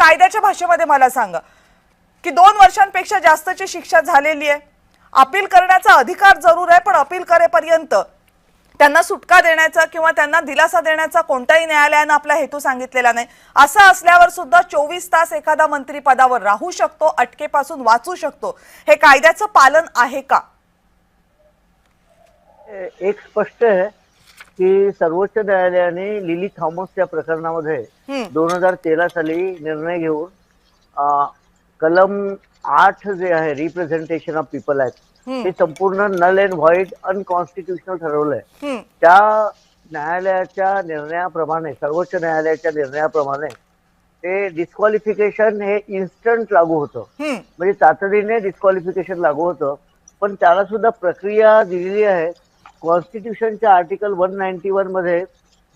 कायद्याच्या भाषेमध्ये मला सांगा की 2 वर्षांपेक्षा जास्तची शिक्षा झालेली आहे, अपील करण्याचा अधिकार जरूर आहे, पण अपील करेपर्यंत त्यांना सुटका देण्याचा किंवा त्यांना दिलासा देण्याचा कोणत्याही न्यायालयाने आपला हेतू सांगितलेला नाही। असं असल्यावर सुद्धा 24 तास एखादा मंत्री पदावर राहू शकतो, अटकेपासून वाचू शकतो। हे कायद्याचं पालन आहे का? एक स्पष्ट आहे की सर्वोच्च न्यायालयाने लिली थॉमस या प्रकरणामध्ये 2013 साली निर्णय घेऊन कलम 8 जे आहे रिप्रेझेंटेशन ऑफ पीपल ऍक्ट हे संपूर्ण नल अँड व्हॉइड अनकॉन्स्टिट्युशनल ठरवलंय। त्या न्यायालयाच्या निर्णयाप्रमाणे, सर्वोच्च न्यायालयाच्या निर्णयाप्रमाणे ते डिस्क्वालिफिकेशन हे इन्स्टंट लागू होतं, म्हणजे तातडीने डिस्क्वालिफिकेशन लागू होतं। पण त्याला सुद्धा प्रक्रिया दिलेली आहे। कॉन्स्टिट्यूशनच्या आर्टिकल 191 मध्ये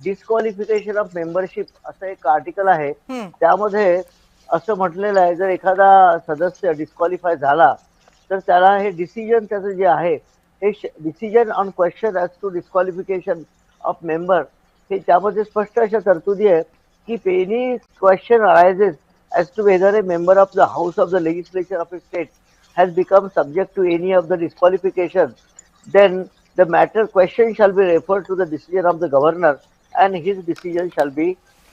डिस्क्वालिफिकेशन ऑफ मेंबरशिप असं एक आर्टिकल आहे। त्यामध्ये असं म्हटलेलं आहे, जर एखादा सदस्य डिस्क्वालिफाय झाला तर त्याला हे डिसिजन, त्याचं जे आहे हे decision on question as to disqualification of member, हे त्यामध्ये स्पष्ट अशा तरतुदी आहे की any question arises as to whether a member of the house of the legislature of a state has become subject to any of the disqualification, then the matter question shall be referred to the decision of the governor and his decision shall be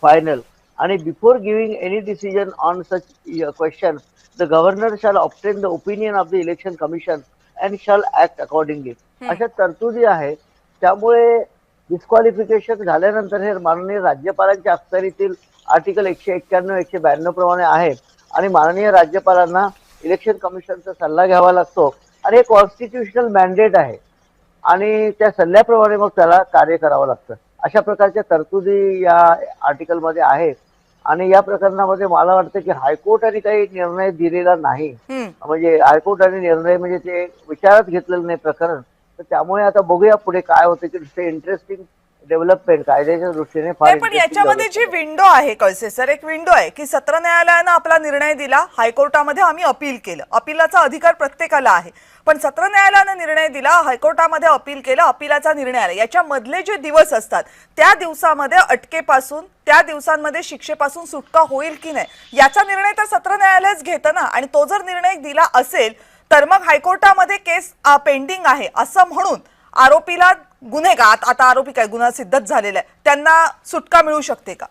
final. And before giving any decision on such question, the governor shall obtain the opinion of the election commission and shall act accordingly. अशा तरतुदी आहे। त्यामुळे disqualification झाल्यानंतर हे माननीय राज्यपालांच्या अखत्यारीतील article 191 192 प्रमाणे आहे आणि माननीय राज्यपालांना इलेक्शन कमिशनचा सल्ला घ्यावा लागतो आणि हे कॉन्स्टिट्यूशनल मॅन्डेट आहे आणि त्या सल्ल्याप्रमाणे मग त्याला कार्य करावं लागतं। अशा प्रकारच्या तरतुदी या आर्टिकल मध्ये आहेत आणि या प्रकरणामध्ये मला वाटतं की हायकोर्टाने काही निर्णय दिलेला नाही, म्हणजे हायकोर्टाने निर्णय म्हणजे ते विचारात घेतलेलं नाही प्रकरण। तर त्यामुळे आता बघूया पुढे काय होतं की ते इंटरेस्टिंग डेव्हलपमेंट कायद्याच्या दृष्टीने फार। पण याच्यामध्ये जी विंडो आहे कळसे सर, एक विंडो आहे की सत्र न्यायालयाने आपला निर्णय दिला, हायकोर्टामध्ये आम्ही अपील केलं, अपीलाचा अधिकार प्रत्येकाला आहे, पण सत्र न्यायालयाने निर्णय दिला, हायकोर्टामध्ये अपील केलं, अपीलाचा निर्णय आला, याच्या मधले जे दिवस असतात त्या दिवसामध्ये अटकेपासून, त्या दिवसांमध्ये शिक्षेपासून सुटका होईल की नाही याचा निर्णय तर सत्र न्यायालयच घेतं ना। आणि तो जर निर्णय दिला असेल तर मग हायकोर्टामध्ये केस पेंडिंग आहे असं म्हणून आरोपीला, गुन्हेगार, आता आरोपी काय गुन्हा सिद्धच झालेला आहे, त्यांना सुटका मिळू शकते का?